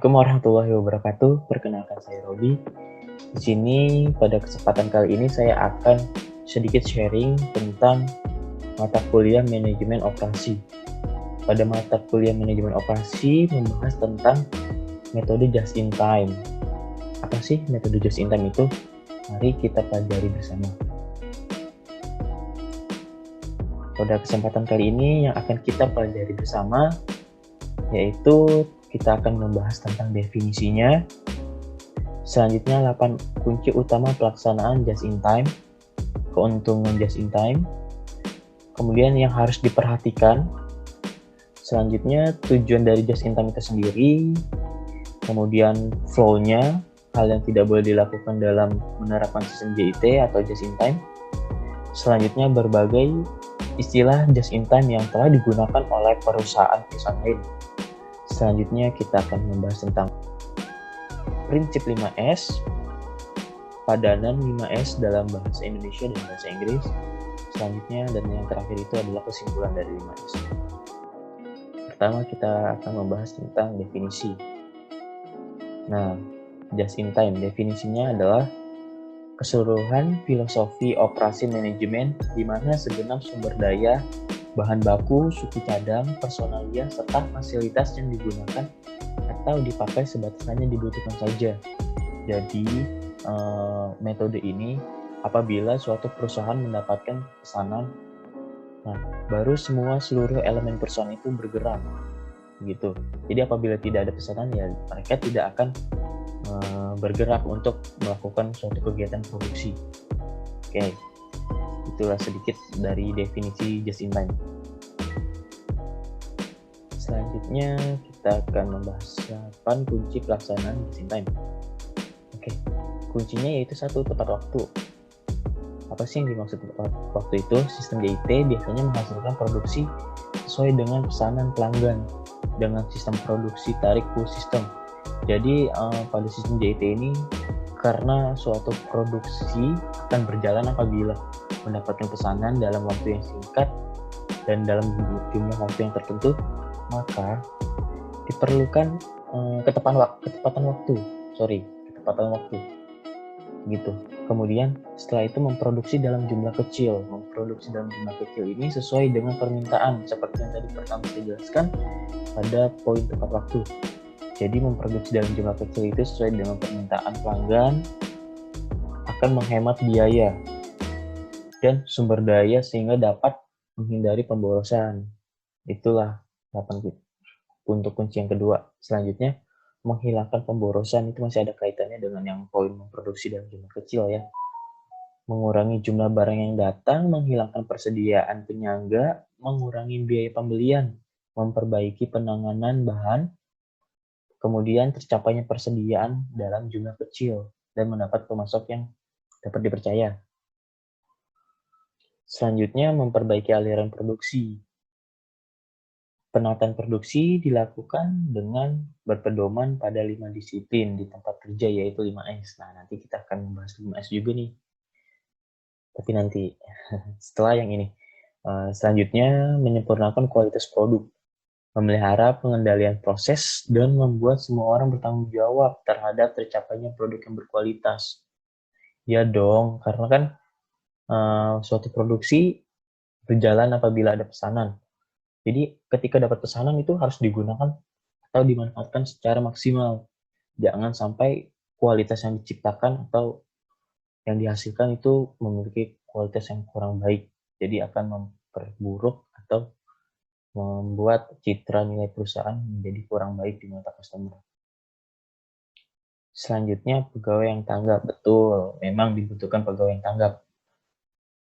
Assalamualaikum warahmatullahi wabarakatuh. Perkenalkan saya Robi. Di sini pada kesempatan kali ini saya akan sedikit sharing tentang mata kuliah manajemen operasi. Pada mata kuliah manajemen operasi membahas tentang metode just in time. Apa sih metode just in time itu? Mari kita pelajari bersama. Pada kesempatan kali ini yang akan kita pelajari bersama yaitu kita akan membahas tentang definisinya. Selanjutnya 8 kunci utama pelaksanaan just in time, keuntungan just in time, kemudian yang harus diperhatikan, selanjutnya tujuan dari just in time itu sendiri, kemudian flow-nya, hal yang tidak boleh dilakukan dalam menerapkan sistem JIT atau just in time, selanjutnya berbagai istilah just in time yang telah digunakan oleh perusahaan-perusahaan lain. Selanjutnya kita akan membahas tentang prinsip 5S, padanan 5S dalam bahasa Indonesia dan bahasa Inggris. Selanjutnya dan yang terakhir itu adalah kesimpulan dari 5S. Pertama kita akan membahas tentang definisi. Nah, just in time definisinya adalah keseluruhan filosofi operasi manajemen di mana segenap sumber daya, bahan baku, suku cadang, personalia, serta fasilitas yang digunakan atau dipakai sebatas hanya dibutuhkan saja. Jadi, metode ini apabila suatu perusahaan mendapatkan pesanan, nah, baru seluruh elemen perusahaan itu bergerak, gitu. Jadi apabila tidak ada pesanan, ya mereka tidak akan bergerak untuk melakukan suatu kegiatan produksi. Oke. Itulah sedikit dari definisi just in time. Selanjutnya kita akan membahas 8 kunci pelaksanaan just in time. Oke, kuncinya yaitu 1, tepat waktu. Apa sih yang dimaksud tepat waktu itu? Sistem JIT biasanya menghasilkan produksi sesuai dengan pesanan pelanggan dengan sistem produksi tarik full system. Jadi pada sistem JIT ini karena suatu produksi akan berjalan apabila mendapatkan pesanan dalam waktu yang singkat dan dalam jumlah waktu yang tertentu, maka diperlukan ketepatan waktu gitu. Kemudian setelah itu memproduksi dalam jumlah kecil. Memproduksi dalam jumlah kecil ini sesuai dengan permintaan seperti yang tadi pertama saya jelaskan pada poin tepat waktu. Jadi memproduksi dalam jumlah kecil itu sesuai dengan permintaan pelanggan, akan menghemat biaya dan sumber daya sehingga dapat menghindari pemborosan. Itulah 8 untuk kunci yang kedua. Selanjutnya, menghilangkan pemborosan itu masih ada kaitannya dengan yang poin memproduksi dalam jumlah kecil ya. Mengurangi jumlah barang yang datang, menghilangkan persediaan penyangga, mengurangi biaya pembelian, memperbaiki penanganan bahan, kemudian tercapainya persediaan dalam jumlah kecil dan mendapat pemasok yang dapat dipercaya. Selanjutnya, memperbaiki aliran produksi. Penataan produksi dilakukan dengan berpedoman pada 5 disiplin di tempat kerja, yaitu 5S. Nah, nanti kita akan membahas 5S juga nih. Tapi nanti setelah yang ini. Selanjutnya, menyempurnakan kualitas produk. Memelihara pengendalian proses dan membuat semua orang bertanggung jawab terhadap tercapainya produk yang berkualitas. Ya dong, karena kan suatu produksi berjalan apabila ada pesanan. Jadi ketika dapat pesanan itu harus digunakan atau dimanfaatkan secara maksimal. Jangan sampai kualitas yang diciptakan atau yang dihasilkan itu memiliki kualitas yang kurang baik. Jadi akan memperburuk atau membuat citra nilai perusahaan menjadi kurang baik di mata customer. Selanjutnya, pegawai yang tanggap. Betul, memang dibutuhkan pegawai yang tanggap.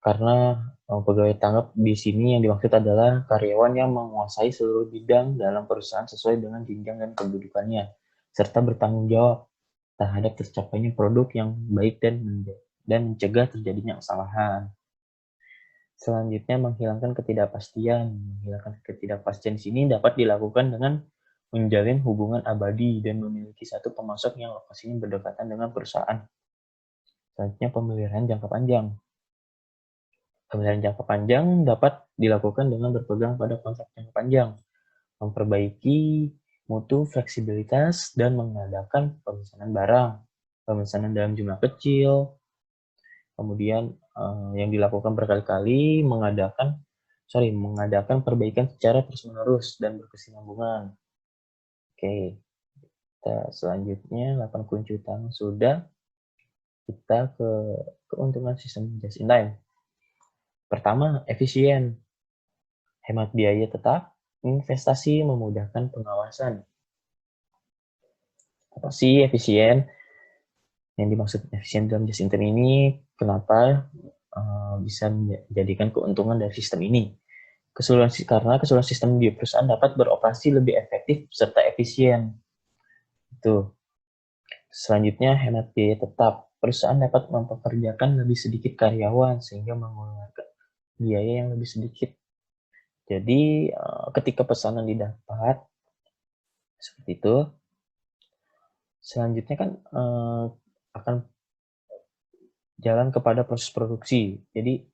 Karena pegawai tanggap di sini yang dimaksud adalah karyawan yang menguasai seluruh bidang dalam perusahaan sesuai dengan jenjang dan kedudukannya, serta bertanggung jawab terhadap tercapainya produk yang baik dan mencegah terjadinya kesalahan. Selanjutnya, menghilangkan ketidakpastian. Menghilangkan ketidakpastian di sini dapat dilakukan dengan menjalin hubungan abadi dan memiliki satu pemasok yang lokasinya berdekatan dengan perusahaan. Selanjutnya, pemeliharaan jangka panjang. Pemeliharaan jangka panjang dapat dilakukan dengan berpegang pada kontrak jangka panjang, memperbaiki mutu fleksibilitas dan mengadakan pemesanan barang, pemesanan dalam jumlah kecil, kemudian yang dilakukan berkali-kali mengadakan perbaikan secara terus-menerus dan berkesinambungan. Oke, kita selanjutnya 8 kunci utama sudah, kita ke keuntungan sistem just in time. Pertama, efisien, hemat biaya tetap, investasi memudahkan pengawasan. Apa sih efisien? Yang dimaksud efisien dalam just in time ini, kenapa bisa menjadikan keuntungan dari sistem ini? Karena keseluruhan sistem di perusahaan dapat beroperasi lebih efektif serta efisien. Itu. Selanjutnya, hemat biaya tetap. Perusahaan dapat mempekerjakan lebih sedikit karyawan sehingga mengeluarkan biaya yang lebih sedikit. Jadi, ketika pesanan didapat, seperti itu, selanjutnya kan akan jalan kepada proses produksi. Jadi,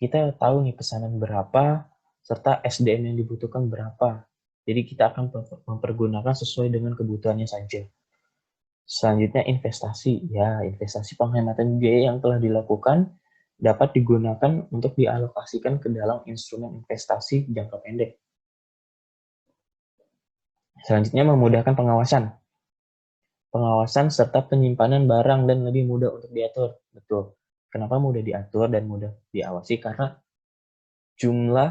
kita tahu nih pesanan berapa, serta SDM yang dibutuhkan berapa. Jadi, kita akan mempergunakan sesuai dengan kebutuhannya saja. Selanjutnya investasi. Ya, investasi penghematan biaya yang telah dilakukan dapat digunakan untuk dialokasikan ke dalam instrumen investasi jangka pendek. Selanjutnya memudahkan pengawasan. Pengawasan serta penyimpanan barang dan lebih mudah untuk diatur. Betul. Kenapa mudah diatur dan mudah diawasi? Karena jumlah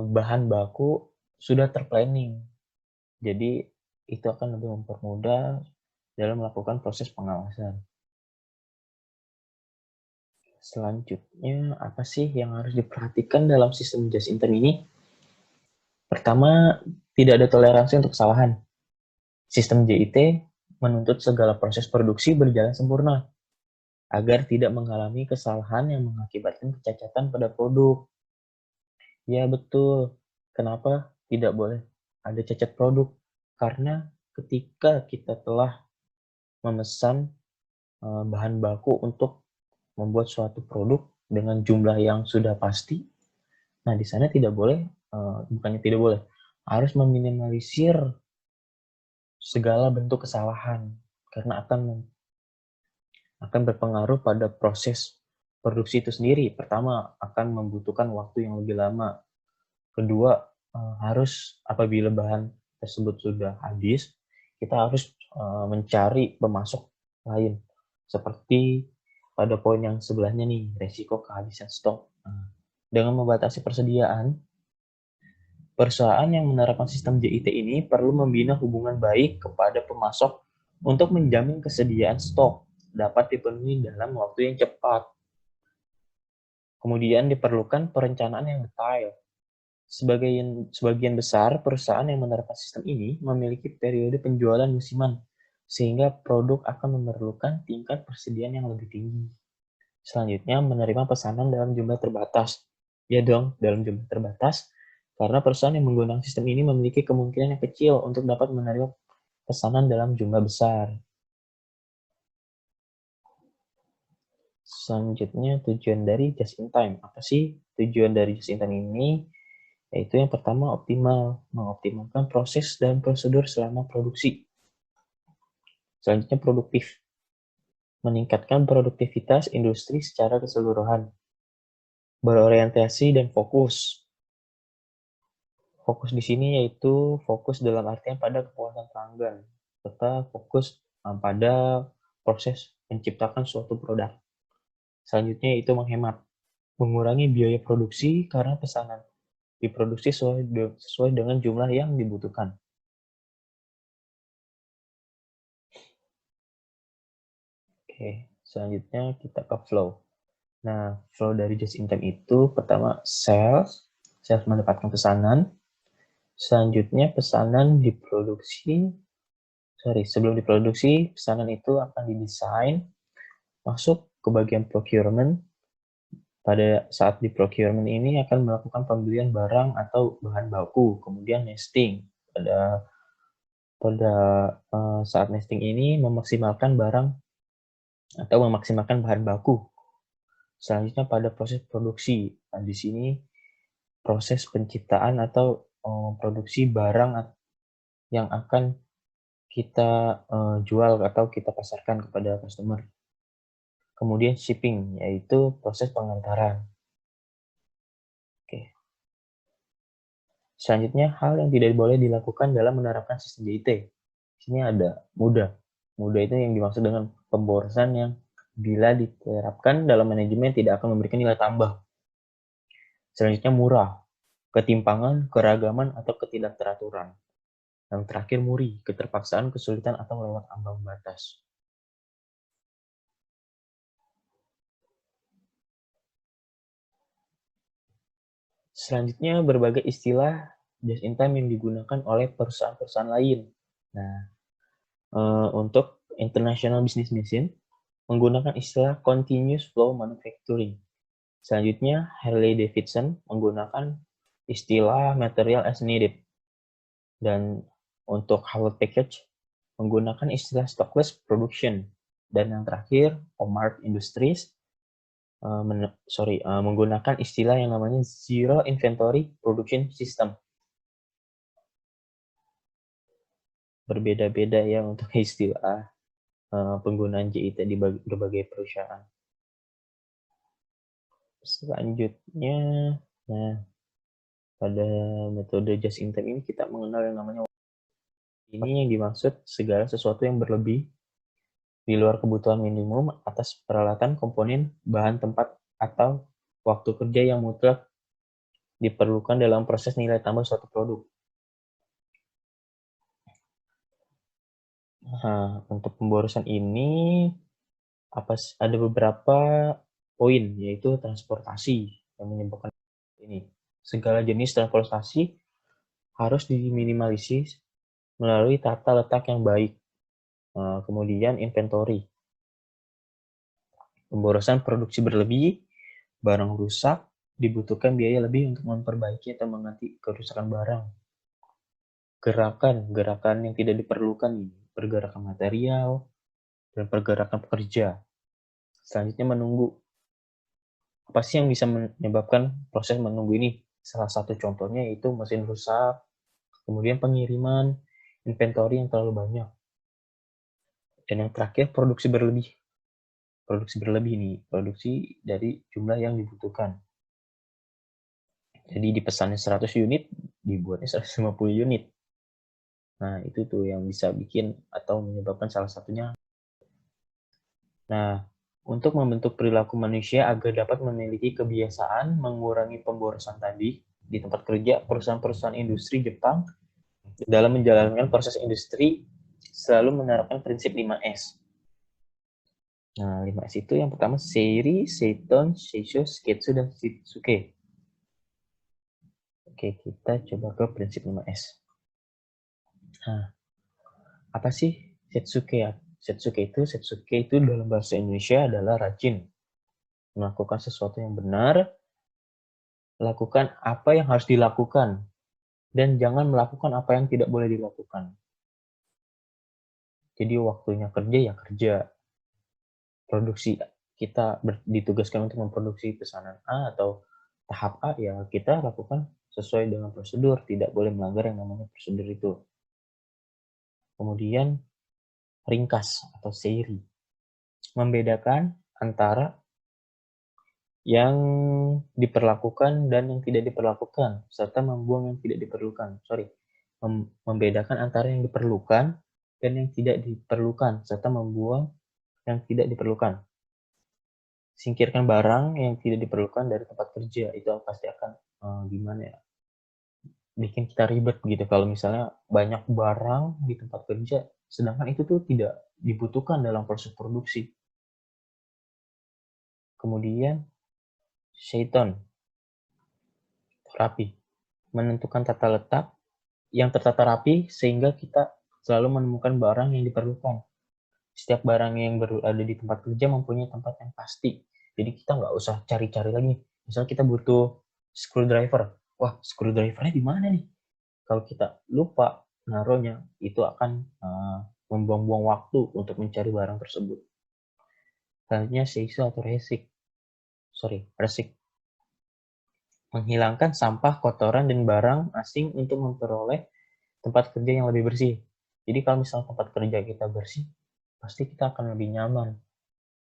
bahan baku sudah terplanning. Jadi itu akan lebih mempermudah dalam melakukan proses pengawasan. Selanjutnya, apa sih yang harus diperhatikan dalam sistem just in time ini? Pertama, tidak ada toleransi untuk kesalahan. Sistem JIT menuntut segala proses produksi berjalan sempurna agar tidak mengalami kesalahan yang mengakibatkan kecacatan pada produk. Ya, betul. Kenapa tidak boleh ada cacat produk? Karena ketika kita telah memesan bahan baku untuk membuat suatu produk dengan jumlah yang sudah pasti, nah di sana tidak boleh, bukannya tidak boleh, harus meminimalisir segala bentuk kesalahan karena akan berpengaruh pada proses produksi itu sendiri. Pertama, akan membutuhkan waktu yang lebih lama. Kedua, harus apabila bahan tersebut sudah habis, kita harus mencari pemasok lain. Seperti pada poin yang sebelahnya nih, resiko kehabisan stok. Dengan membatasi persediaan, perusahaan yang menerapkan sistem JIT ini perlu membina hubungan baik kepada pemasok untuk menjamin kesediaan stok dapat dipenuhi dalam waktu yang cepat. Kemudian diperlukan perencanaan yang detail. Sebagian besar perusahaan yang menerapkan sistem ini memiliki periode penjualan musiman, sehingga produk akan memerlukan tingkat persediaan yang lebih tinggi. Selanjutnya, menerima pesanan dalam jumlah terbatas. Ya dong, dalam jumlah terbatas, karena perusahaan yang menggunakan sistem ini memiliki kemungkinan yang kecil untuk dapat menerima pesanan dalam jumlah besar. Selanjutnya, tujuan dari just in time. Apa sih tujuan dari just in time ini? Yaitu yang pertama, mengoptimalkan proses dan prosedur selama produksi. Selanjutnya, produktif. Meningkatkan produktivitas industri secara keseluruhan. Berorientasi dan fokus. Fokus di sini yaitu fokus dalam artian pada kepuasan pelanggan, serta fokus pada proses menciptakan suatu produk. Selanjutnya itu menghemat, mengurangi biaya produksi karena pesanan diproduksi sesuai dengan jumlah yang dibutuhkan. Oke, selanjutnya kita ke flow. Nah, flow dari just in time itu pertama sales mendapatkan pesanan. Selanjutnya pesanan sebelum diproduksi, pesanan itu akan didesain, masuk ke bagian procurement. Pada saat di procurement ini akan melakukan pembelian barang atau bahan baku, kemudian nesting. Pada saat nesting ini memaksimalkan barang atau memaksimalkan bahan baku. Selanjutnya pada proses produksi. Nah, di sini proses penciptaan atau produksi barang yang akan kita jual atau kita pasarkan kepada customer. Kemudian shipping, yaitu proses pengantaran. Oke. Selanjutnya, hal yang tidak boleh dilakukan dalam menerapkan sistem JIT. Di sini ada mudah. Mudah itu yang dimaksud dengan pemborosan yang bila diterapkan dalam manajemen tidak akan memberikan nilai tambah. Selanjutnya murah, ketimpangan, keragaman, atau ketidakteraturan. Yang terakhir muri, keterpaksaan, kesulitan, atau melewat ambang batas. Selanjutnya berbagai istilah just in time yang digunakan oleh perusahaan-perusahaan lain. Nah, untuk international business machine menggunakan istilah continuous flow manufacturing. Selanjutnya, Harley Davidson menggunakan istilah material as needed. Dan untuk Hewlett Packard menggunakan istilah stockless production. Dan yang terakhir, Omart Industries menggunakan istilah yang namanya Zero Inventory Production System. Berbeda-beda ya untuk istilah penggunaan JIT di berbagai perusahaan. Selanjutnya, nah pada metode just in time ini kita mengenal yang namanya ini yang dimaksud segala sesuatu yang berlebih di luar kebutuhan minimum atas peralatan, komponen, bahan tempat, atau waktu kerja yang mutlak diperlukan dalam proses nilai tambah suatu produk. Nah, untuk pemborosan ini ada beberapa poin, yaitu transportasi yang menyebabkan ini. Segala jenis transportasi harus diminimalisir melalui tata letak yang baik. Kemudian inventory. Pemborosan produksi berlebih, barang rusak, dibutuhkan biaya lebih untuk memperbaiki atau mengganti kerusakan barang. Gerakan yang tidak diperlukan, pergerakan material, dan pergerakan pekerja. Selanjutnya menunggu. Apa sih yang bisa menyebabkan proses menunggu ini? Salah satu contohnya yaitu mesin rusak, kemudian pengiriman, inventory yang terlalu banyak. Dan yang terakhir, produksi berlebih. Produksi berlebih nih, produksi dari jumlah yang dibutuhkan. Jadi dipesannya 100 unit, dibuatnya 150 unit. Nah, itu tuh yang bisa bikin atau menyebabkan salah satunya. Nah, untuk membentuk perilaku manusia agar dapat memiliki kebiasaan mengurangi pemborosan tadi, di tempat kerja, perusahaan-perusahaan industri Jepang dalam menjalankan proses industri selalu menerapkan prinsip 5S. Nah, 5S itu yang pertama Seiri, Seiton, Seisho, Shiketsu, dan Shitsuke. Oke, kita coba ke prinsip 5S. Nah, apa sih Setsuke ya? Setsuke itu dalam bahasa Indonesia adalah rajin. Melakukan sesuatu yang benar, lakukan apa yang harus dilakukan, dan jangan melakukan apa yang tidak boleh dilakukan. Jadi waktunya kerja ya kerja. Produksi kita ditugaskan untuk memproduksi pesanan A atau tahap A ya kita lakukan sesuai dengan prosedur, tidak boleh melanggar yang namanya prosedur itu. Kemudian ringkas atau seiri. Membedakan antara yang diperlakukan dan yang tidak diperlakukan, serta membuang yang tidak diperlukan. Membedakan antara yang diperlukan dan yang tidak diperlukan, serta membuang yang tidak diperlukan. Singkirkan barang yang tidak diperlukan dari tempat kerja, itu pasti akan gimana ya, bikin kita ribet gitu kalau misalnya banyak barang di tempat kerja, sedangkan itu tuh tidak dibutuhkan dalam proses produksi. Kemudian Shaiton, rapi, menentukan tata letak yang tertata rapi sehingga kita selalu menemukan barang yang diperlukan. Setiap barang yang berada di tempat kerja mempunyai tempat yang pasti. Jadi kita nggak usah cari-cari lagi. Misalnya kita butuh screwdriver. Wah, screwdrivernya di mana nih? Kalau kita lupa naruhnya, itu akan membuang-buang waktu untuk mencari barang tersebut. Selanjutnya seisho atau resik. Menghilangkan sampah, kotoran, dan barang asing untuk memperoleh tempat kerja yang lebih bersih. Jadi kalau misalnya tempat kerja kita bersih, pasti kita akan lebih nyaman.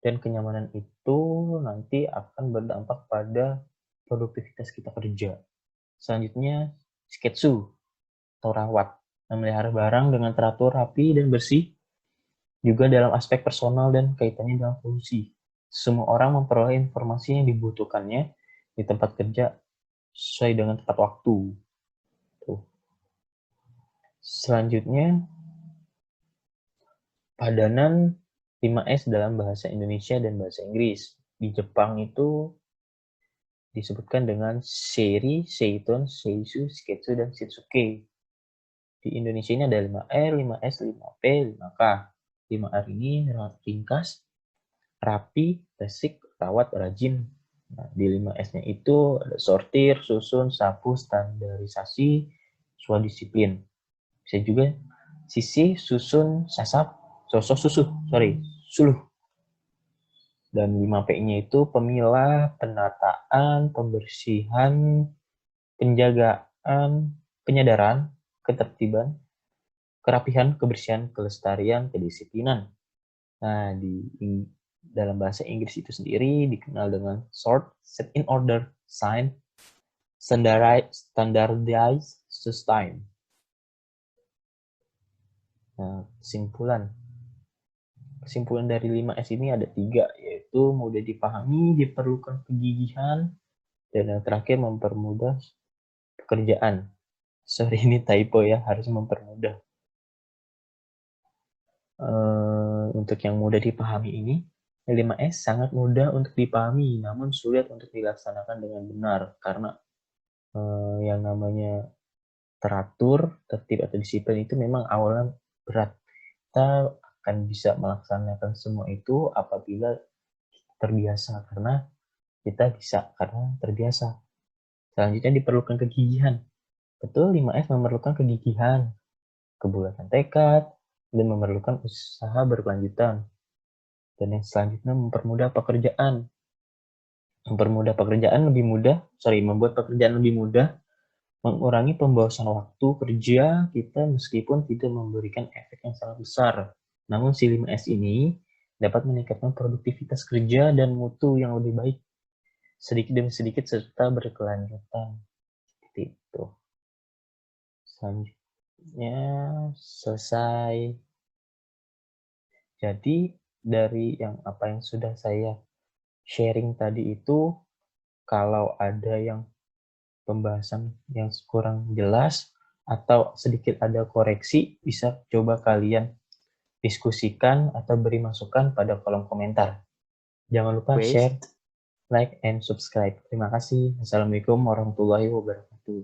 Dan kenyamanan itu nanti akan berdampak pada produktivitas kita kerja. Selanjutnya, sketsu atau rawat. Memelihara barang dengan teratur, rapi, dan bersih. Juga dalam aspek personal dan kaitannya dengan fungsi. Semua orang memperoleh informasi yang dibutuhkannya di tempat kerja sesuai dengan tepat waktu. Tuh. Selanjutnya, padanan 5S dalam bahasa Indonesia dan bahasa Inggris. Di Jepang itu disebutkan dengan Seiri, Seiton, Seisu, Shiketsu, dan Shitsuke. Di Indonesia ini ada 5R, 5S, 5P, 5K. 5R ini ringkas, rapi, basic, rawat, rajin. Nah, di 5S-nya itu ada sortir, susun, sapu, standarisasi, swadisiplin. Bisa juga sisih, susun, sasap, suluh. Dan 5P-nya itu pemilah, penataan, pembersihan, penjagaan, penyadaran, ketertiban, kerapihan, kebersihan, kelestarian, kedisiplinan. Nah, dalam bahasa Inggris itu sendiri dikenal dengan sort, set in order, sign, standardize, sustain. Nah, kesimpulan dari 5S ini ada 3, yaitu mudah dipahami, diperlukan kegigihan, dan yang terakhir mempermudah pekerjaan. Sorry, ini typo ya, harus mempermudah. Untuk yang mudah dipahami ini, 5S sangat mudah untuk dipahami, namun sulit untuk dilaksanakan dengan benar, karena yang namanya teratur, tertib, atau disiplin itu memang awalnya berat. Kita akan bisa melaksanakan semua itu apabila terbiasa, karena terbiasa. Selanjutnya diperlukan kegigihan. Betul, 5S memerlukan kegigihan, kebulatan tekad, dan memerlukan usaha berkelanjutan. Dan yang selanjutnya mempermudah pekerjaan. Membuat pekerjaan lebih mudah, mengurangi pemborosan waktu kerja kita meskipun tidak memberikan efek yang sangat besar. Namun si 5S ini dapat meningkatkan produktivitas kerja dan mutu yang lebih baik sedikit demi sedikit serta berkelanjutan. Seperti itu. Selanjutnya selesai. Jadi dari apa yang sudah saya sharing tadi itu, kalau ada yang pembahasan yang kurang jelas atau sedikit ada koreksi, bisa coba kalian diskusikan atau beri masukan pada kolom komentar. Jangan lupa share, like, and subscribe. Terima kasih. Assalamualaikum warahmatullahi wabarakatuh.